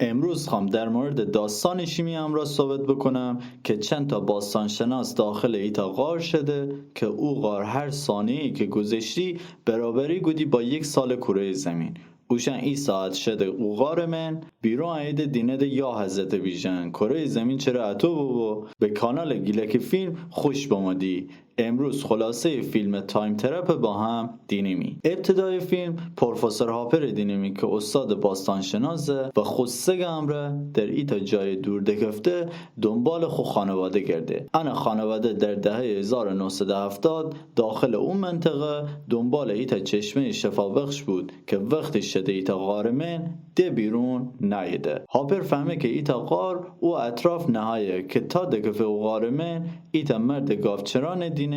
امروز خوام در مورد داستان شیمی را ثابت بکنم که چند تا باستانشناس داخل ایتا غار شده که او غار هر ثانیه‌ای که گذشتی برابری گودی با 1 سال کره زمین. اوشن ای ساعت شده او غار من بیرون عید دینه یا حضرت بیژن کره زمین چرا اتو بابا به کانال گیلک فیلم خوش بامدی. امروز خلاصه فیلم تایم ترپ با هم دینیمی. ابتدای فیلم پروفسور هاپر دینیمی که استاد باستانشناسه و خود سگ امره در ایتا جای دور دکفته دنبال خو خانواده گرده. انا خانواده در دهه 1970 داخل اون منطقه دنبال ایتا چشمه شفابخش بود که وقتی شده ایتا غار من ده بیرون نیده. هاپر فهمه که ایتا غار او اطراف نهایه که تا دکفه او غار من ایتا مرد گافچران دینه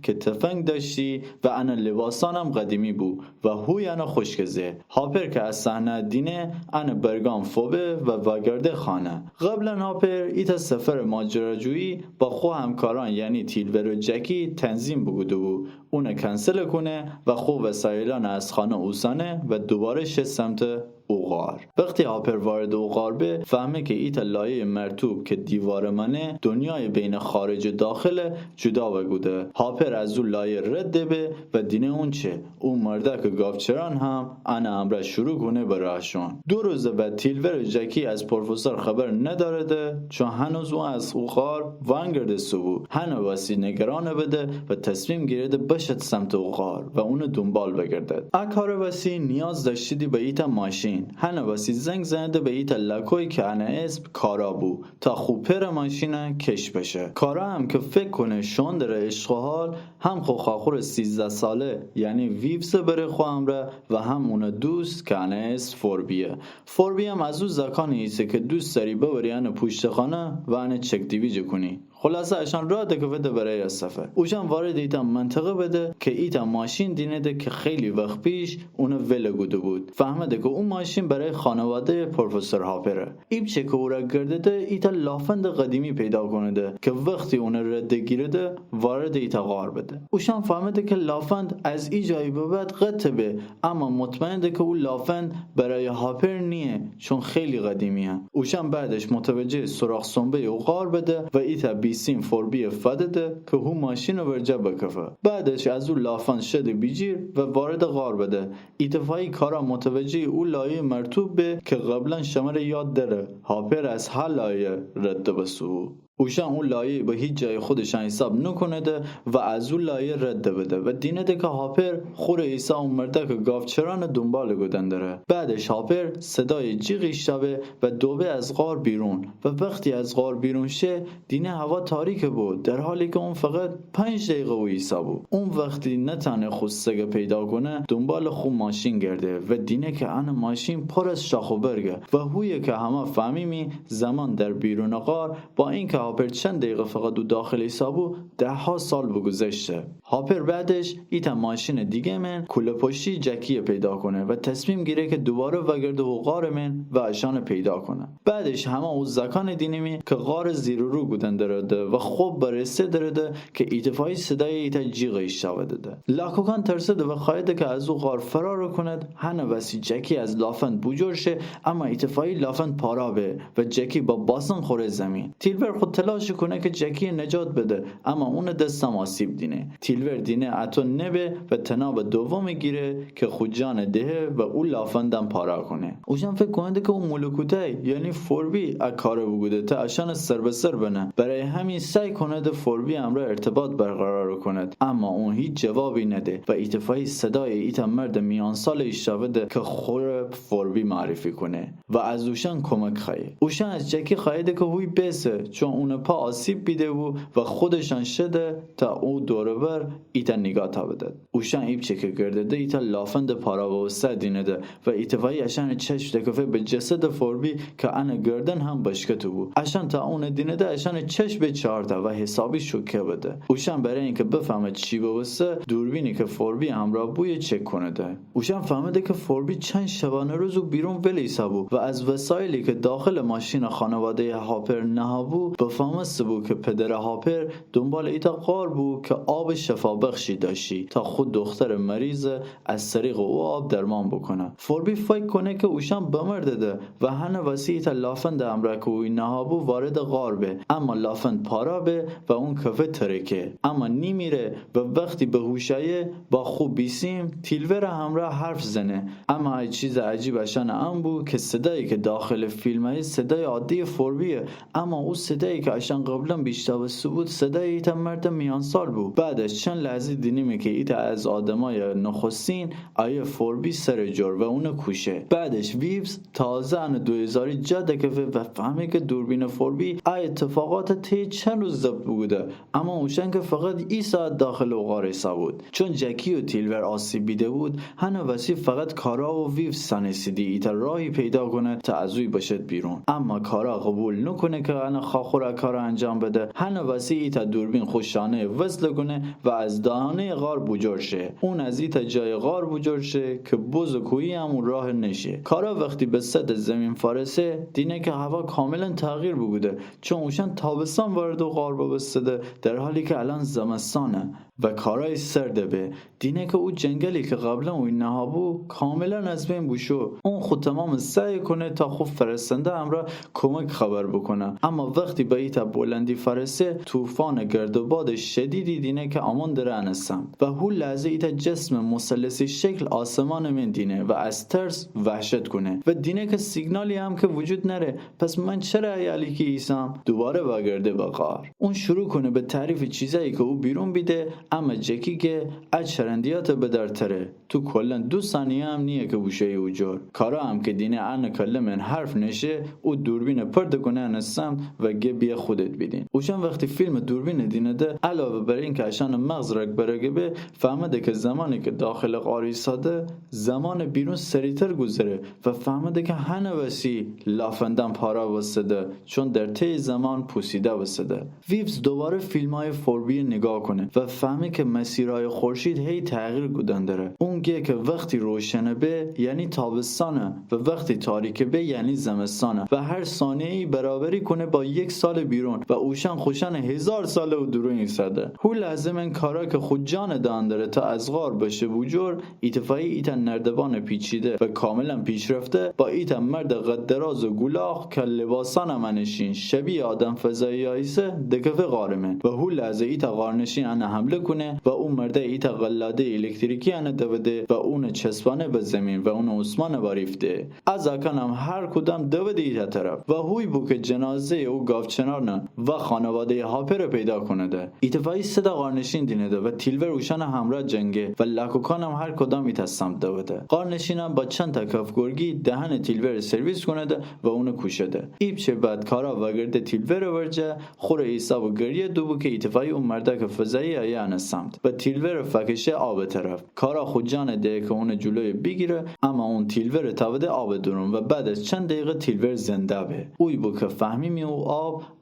که تفنگ داشتی و انا لباسانم قدیمی بود و هوی انا خوشگزه. هاپر که از صحنه دینه انا برگام فوبه و واگرده خانه. قبلا هاپر ایتا سفر ماجراجویی با خو همکاران یعنی تیلور و جکی تنظیم بگوده بود اونه کنسل کنه و خو وسایلان از خانه اوسانه و دوباره شه سمت اوغار. وقتی هاپر وارد اوغار به فهمه که ایتا لایه مرتوب که دیوار منه دنیای بین خارج و داخل جدا بگوده. هاپر از اون لایه رد به و دینه اون چه اون مردک گافچران هم انا امره شروع کنه براشون. 2 روز بعد تیلور و جکی از پروفسور خبر ندارده چون هنوز اون از اوغار وانگرده سو هنو واسی نگرانه بده و تصمیم گیرده بشد سمت اوغار و اونو دنبال بگرده. اکار واسی نیاز داشتیدی به ایتا ماشین هنه واسی زنگ زنده به ایتا لکوی که انا اسم کارا بو تا خوپر ماشینه کش بشه. کارا هم که فکر کنه شون داره اشغال هم خاخور 13 ساله یعنی ویوز بره خوامره و هم اون دوست که انا اسم فوربیه. فوربی هم از اون زکانی ایسه که دوست داری ببری انا پوشت خانه و انا چک دیویجه کنی. خلاصه اشان را دکه بده برای سفر. اوشان وارد ایتا منطقه بده که ایتا ماشین دینه ده که خیلی وقت پیش اونو وله گوده بود. فهمده که اون ماشین برای خانواده پروفسور هاپره. ایب چه که او را گرده ده ایتا لافند قدیمی پیدا کنه ده که وقتی اون رده گیره ده وارد ایتا غار بده. اوشان فهمده که لافند از ای جایی به بعد قطبه اما مطمئن ده که اون لافند برای هاپر نیه چون خیلی قدیمیه. اوشان بعدش متوجه سراخ سنبه و غار بده و ایتا بیسیم فوربی فدده که هو ماشین رو برجه بکفه. بعدش از اون لافند شده بیجیر و وارد غار بده. ایتفاقی کارا متوجه او لایه مرتوب به که قبلا شمر یاد داره. هاپر از هر لایه رد بسو. اوشان اون لایه به هیچ جای خودشان حساب نکنه ده و از اون لایه رد بده و دینه ده که هاپر خور ایسا اون مرده که گافچران دنبال گودن داره. بعدش هاپر صدای جیغی شبه و دوبه از غار بیرون و وقتی از غار بیرون شه دینه هوا تاریک بود در حالی که اون فقط 5 دقیقه و ایسا بود. اون وقتی نتانه خودسگه پیدا کنه دنبال خو ماشین گرده و دینه که انا ماشین پر از شاخ و برگه و هویه که همه فهمیمی زمان در بیرون غار با این که هاپر چند دقیقه فقط دو داخل ایسابو 10 سال بگذشته. هاپر بعدش ایتا ماشین دیگه من کوله پشتی جکی پیدا کنه و تصمیم گیره که دوباره وگرده و غار من و اشان پیدا کنه. بعدش همه او زکان دینیمی که غار زیر رو گودن درده و خوب برسه درده که ایتفاقی صدای ایتا جیغه شوه داده. لاکوکان ترسده و خواهده که از او غار فرار کند. هنه وسی جکی از لافند بوجور شه اما ایتفاقی لافند پارا به و جکی با باسن خوره زمین. تیلور خود تلاش کنه که جکی نجات بده اما اون دستم آسیب دینه. تیلور دینه اتو نبه و تناب دوم گیره که خود جان دهه و اون لافندم پارا کنه. اوشان فکر کننده که اون مولکوته یعنی فوربی اکاره بگوده تا اشان سر به سر بنه. برای همین سعی کنه فوربی امرا ارتباط برقرار کند اما اون هیچ جوابی نده و ایتفاقی صدای ایتا مرد میان سال ایشاوده که خور فوربی معرفی کنه و از اوشان کمک خواهی. اوشان از جکی خواهده که هوی بسه چون اون پا آسیب بیده و خودشان شده تا او دوربر ایتا نگاه تا بده. اوشان ایب چه که گرده ده ایتا لافند پارا و سدینه ده و ایتفاقی اشان چشم دکفه به جسد فوربی که انا گردن هم بشکتو بود. اشان تا اون دینه ده اشان چشم به چارده و حسابی شوکه بده. اوشان برای اینکه بفهمه چی بوسه دوربینی که فوربی همراه بوی چک کنه ده. اوشان فهمده که فوربی چند شبانه روزو بیرون ولیسا بود و از وسایلی که داخل ماشین خانواده هاپر نها بود به فهمسته بود که پدر هاپر دنبال ایتا غار بود که آب شفا بخشی داشتی تا خود دختر مریض از طریق او آب درمان بکنه. فوربی فکر کنه که اوشان بمرده و هنه واسه ایتا لافند امره که اوی نهابو وارد غار به، اما لافند پارا به و اون کفه ترکه، اما نیمیره و وقتی به هوشایه با خوب بیسیم تیلور همراه حرف زنه. اما ای چیز عجیبشان ام بود که صدایی که داخل فیلمه صدای عادی فوربیه، اما او صدایی که اشان قبلا بیشتر بود صدای ایتا مرد میانسال بود. بعدش چند لحظه دینیمه که ایتا از آدمای نخستین آیه فوربی سر جور و اونو کوشه. بعدش ویبز تازه ان 2000 جاده که و فهمه که دوربین فوربی ای اتفاقات تی چند روز ضبط بوده، اما اوشن که فقط ای ساعت داخل غار بود. چون جکی و تیلور آسیب بیده بود هنه وسی فقط کارا و ویبز سانسیدی ایتا راهی پیدا کنه تا ازوی باشد بیرون، اما کارا قبول نکنه که انا خاخورا کارا انجام بده. هنه وسی ایتا دوربین خوشانه وصل کنه و از دهانه غار بجور شه. اون از ایتا جای غار بجور شه که بوز و کویی همون راه نشه. کارا وقتی به سطح زمین فارسه دینه که هوا کاملا تغییر بوده، چون اوشن تابستان وارد غار بستده در حالی که الان زمستانه و کارای سرده به. دینه که او جنگلی که قبلا اوی نهابو کاملا از بین بوشو. اون خود تمام سعی کنه تا خوب فرستنده امرا کمک خبر بکنه، اما وقتی به ایتا بلندی فرسه طوفان گرد و باد شدیدی دینه که آمان داره انستم و هو لحظه ایتا جسم مثلثی شکل آسمان من دینه و از ترس وحشت کنه و دینه که سیگنالی هم که وجود نره. پس من چرا ایالی که ایسام دوباره برگرده به غار. اون شروع کنه به تعریف چیزایی که او بیرون بیده، اما جکی که از شرندیات بدرتره. تو کلن 2 ثانیه هم نیه که بوشه او جور. کارا هم که دینه ان کلمن حرف نشه او دوربین پرد کنه انستم و گه بیا خودت بیدین. اوشان وقتی فیلم دوربین دینه ده علاوه بر این که اشان مغز رک برگه به فهمده که زمانی که داخل غاری ساده زمان بیرون سریتر گذره و فهمده که هنه وسی لافندن پارا وسده چون در طی زمان پوسیده وسده. ویبز دوباره فیلمای فوربی نگاه کنه و فهمه که مسیرهای خورشید هی تغییر گودن داره. اون گه که وقتی روشنه به یعنی تابستانه و وقتی تاریکه به یعنی زمستانه و هر ثانیه‌ای برابری کنه با 1 سال بیرون و اوشن خوشن 1000 ساله و درون ایستاده. هو لازم این کارا که خود جان دان داره تا از غار بشه بوجور ایتفایی ایتا نردبان پیچیده و کاملا پیشرفته با ایتا مرد قدراز و گولاخ که لباسان منشین شبیه آدم فضایی آیسه دکفه غارمن و هو لازم ایتا غارنشین انه حمله کنه و اون مرده ایتا غلاده الکتریکی انه دوده و اون چسبانه به زمین و اون عثمان باریفته. از اکن هم هر کدام دوده ایتا طرف و هوی بو که جنازه او گاوچنارنه و خانواده هاپر پیدا کنه ده. ایتفایی صدا غارنشین دینه ده و تیلور اوشان همراه جنگه و لکوکان هم هر کدام ایتا سمت دوده. غارنشین هم با چند تا کفگرگی دهن تیلور سرویس کنه ده و اونو کوشه ده. ایبچه بعد کارا وگرده تیلور ورجه خور ایسا و گریه دو بو که ایتفایی اون مرده که فضایی آیه انه سمت و تیلور فکشه آب طرف. کارا خود جان ده که اون جلوی بگیره، اما اون تیلور تاوده آب درون و بعد از چند دقیقه تیلور زنده به. اوی بو که فهمیمی او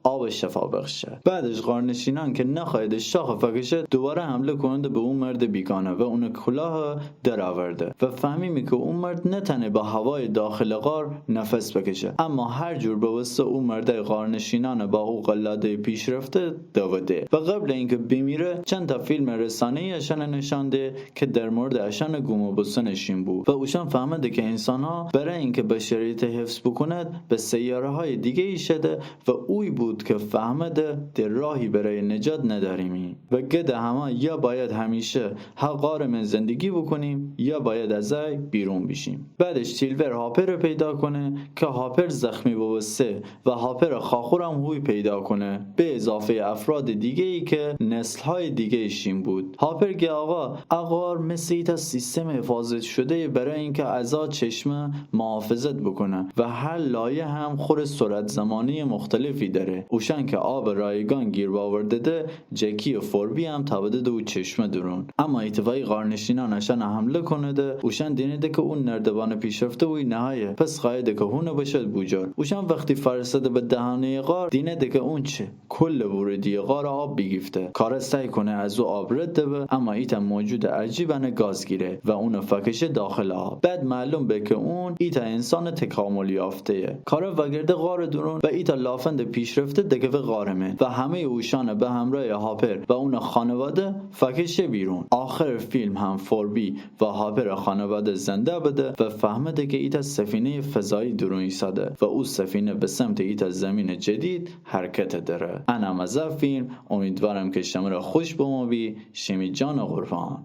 آب شفا بخشه. بعدش غارنشینان که نخواهد شاخ فکشه دوباره حمله کننده به اون مرد بیگانه و اون کلاه در آورده و فهمیمی که اون مرد نتنه با هوای داخل غار نفس بکشه، اما هر جور به واسه اون مرد غارنشینان با او قلاده پیشرفته دوده و قبل اینکه بمیره چند تا فیلم رسانه‌ای اشان نشانده که در مورد اشان گم بسنشین بود و اوشان فهمده که انسان ها برای اینکه بشریت حفظ بکند به سیاره های دیگه ای شده و اوی بود که فهمده در راهی برای نجات نداریمی و گده همه یا باید همیشه حقار من زندگی بکنیم یا باید ازای بیرون بشیم. بعدش تیلور هاپر رو پیدا کنه که هاپر زخمی بوسته و هاپر خاخور هم هوی پیدا کنه به اضافه افراد دیگه ای که نسل های دیگه ایشین بود. هاپر گه آقا اغار مثل ایتا سیستم حفاظت شده برای اینکه ازا چشمه محافظت بکنه و هر لایه هم خور سرعت زمانی مختلفی داره. اوشن که آب رایگان گیر باورده ده جکی و فوربی هم تابده دو چشمه درون، اما ایتوایی غارنشینان اشان حمله کنه ده اوشن دینیده که اون نردبان پیشرفته وی نهایه پس قایده که هونه باشد بوجار. اوشن وقتی فرستده به دهانه غار دینیده که اون چه کل ورودی غار آب بگیفته. کار سعی کنه از موضوع آب رده به اما ایتا موجود عجیبانه گاز گیره و اون فکشه داخل آب. بعد معلوم به که اون ایتا انسان تکامل یافته کارا وگرده غار دورون و ایتا لافند پیشرفته دگه و غارمه و همه اوشان به همراه هاپر و اون خانواده فکشه بیرون. آخر فیلم هم فوربی و هاپر خانواده زنده بده و فهمده که ایتا سفینه فضایی درون ایستاده و او سفینه به سمت ایتا زمین جدید حرکت داره. انا از فیلم امیدوارم که شما را خوش بموی. شمی جان قربان.